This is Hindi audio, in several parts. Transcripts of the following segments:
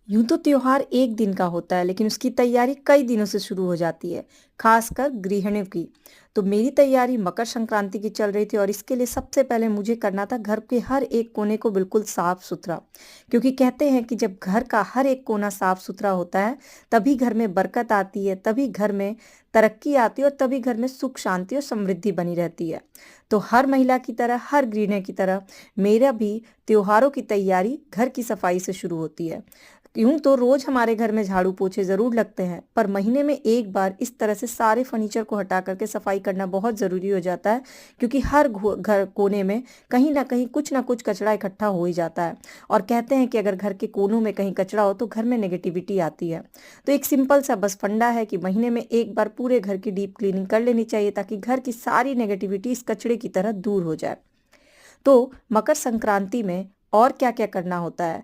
यूं तो त्योहार एक दिन का होता है, लेकिन उसकी तैयारी कई दिनों से शुरू हो जाती है, खासकर गृहिणियों की। तो मेरी तैयारी मकर संक्रांति की चल रही थी और इसके लिए सबसे पहले मुझे करना था घर के हर एक कोने को बिल्कुल साफ सुथरा। क्योंकि कहते हैं कि जब घर का हर एक कोना साफ सुथरा होता है, तभी घर में बरकत आती है, तभी घर में तरक्की आती है और तभी घर में सुख शांति और समृद्धि बनी रहती है। तो हर महिला की तरह, हर गृहिणी की तरह मेरा भी त्योहारों की तैयारी घर की सफाई से शुरू होती है। यूं तो रोज हमारे घर में झाड़ू पोछे जरूर लगते हैं, पर महीने में एक बार इस तरह से सारे फर्नीचर को हटा करके सफाई करना बहुत जरूरी हो जाता है। क्योंकि हर घर कोने में कहीं ना कुछ कचरा इकट्ठा हो ही जाता है। और कहते हैं कि अगर घर के कोनों में कहीं कचरा हो तो घर में नेगेटिविटी आती है। तो एक सिंपल सा बस फंडा है कि महीने में एक बार पूरे घर की डीप क्लीनिंग कर लेनी चाहिए, ताकि घर की सारी नेगेटिविटी इस कचरे की तरह दूर हो जाए। तो मकर संक्रांति में और क्या क्या करना होता है?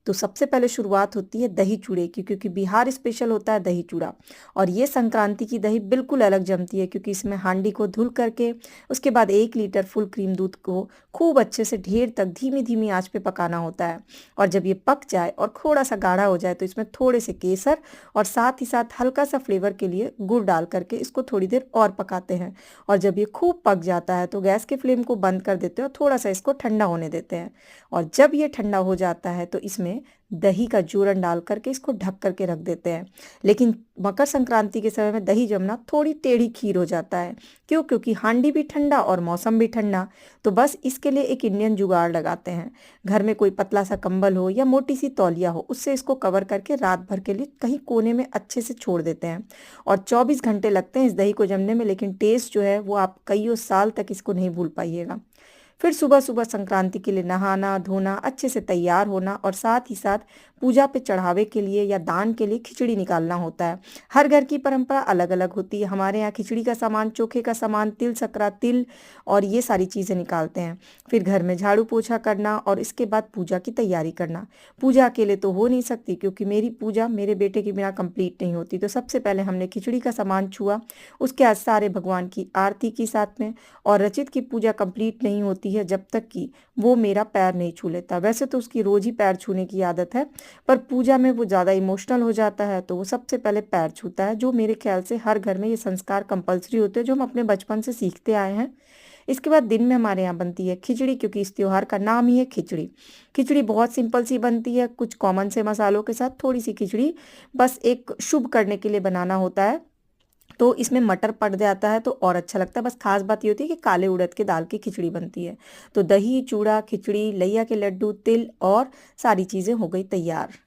तो सबसे पहले शुरुआत होती है दही चूड़े की, क्योंकि बिहार स्पेशल होता है दही चूड़ा। और ये संक्रांति की दही बिल्कुल अलग जमती है, क्योंकि इसमें हांडी को धुल करके उसके बाद 1 लीटर फुल क्रीम दूध को खूब अच्छे से ढेर तक धीमी धीमी आंच पे पकाना होता है। और जब ये पक जाए और थोड़ा सा गाढ़ा हो जाए, तो इसमें थोड़े से केसर और साथ ही साथ हल्का सा फ्लेवर के लिए गुड़ डाल करके इसको थोड़ी देर और पकाते हैं। और जब ये खूब पक जाता है तो गैस के फ्लेम को बंद कर देते हैं और थोड़ा सा इसको ठंडा होने देते हैं। और जब ये ठंडा हो जाता है तो इसमें दही का चूरन डाल करके इसको ढक करके रख देते हैं। लेकिन मकर संक्रांति के समय में दही जमना थोड़ी टेढ़ी खीर हो जाता है। क्यों? क्योंकि हांडी भी ठंडा और मौसम भी ठंडा। तो बस इसके लिए एक इंडियन जुगाड़ लगाते हैं। घर में कोई पतला सा कंबल हो या मोटी सी तौलिया हो, उससे इसको कवर करके रात भर के लिए कहीं कोने में अच्छे से छोड़ देते हैं। और 24 घंटे लगते हैं इस दही को जमने में, लेकिन टेस्ट जो है वो आप कईयों साल तक इसको नहीं भूल पाइएगा। फिर सुबह सुबह संक्रांति के लिए नहाना धोना, अच्छे से तैयार होना और साथ ही साथ पूजा पे चढ़ावे के लिए या दान के लिए खिचड़ी निकालना होता है। हर घर की परंपरा अलग अलग होती है। हमारे यहाँ खिचड़ी का सामान, चोखे का सामान, तिल सकरा, तिल और ये सारी चीज़ें निकालते हैं। फिर घर में झाड़ू पोछा करना और इसके बाद पूजा की तैयारी करना। पूजा अकेले तो हो नहीं सकती, क्योंकि मेरी पूजा मेरे बेटे के बिना कंप्लीट नहीं होती। तो सबसे पहले हमने खिचड़ी का सामान छुआ, उसके बाद सारे भगवान की आरती की साथ में। और रचित की पूजा कंप्लीट नहीं होती है जब तक कि वो मेरा पैर नहीं छू लेता। वैसे तो उसकी रोज ही पैर छूने की आदत है, पर पूजा में वो ज़्यादा इमोशनल हो जाता है तो वो सबसे पहले पैर छूता है। जो मेरे ख्याल से हर घर में ये संस्कार कंपलसरी होते हैं, जो हम अपने बचपन से सीखते आए हैं। इसके बाद दिन में हमारे यहाँ बनती है खिचड़ी, क्योंकि इस त्योहार का नाम ही है खिचड़ी। खिचड़ी बहुत सिंपल सी बनती है, कुछ कॉमन से मसालों के साथ थोड़ी सी खिचड़ी। बस एक शुभ करने के लिए बनाना होता है। तो इसमें मटर पड़ जाता है तो और अच्छा लगता है। बस खास बात ये होती है कि काले उड़द के दाल की खिचड़ी बनती है। तो दही चूड़ा खिचड़ी, लैया के लड्डू, तिल और सारी चीज़ें हो गई तैयार।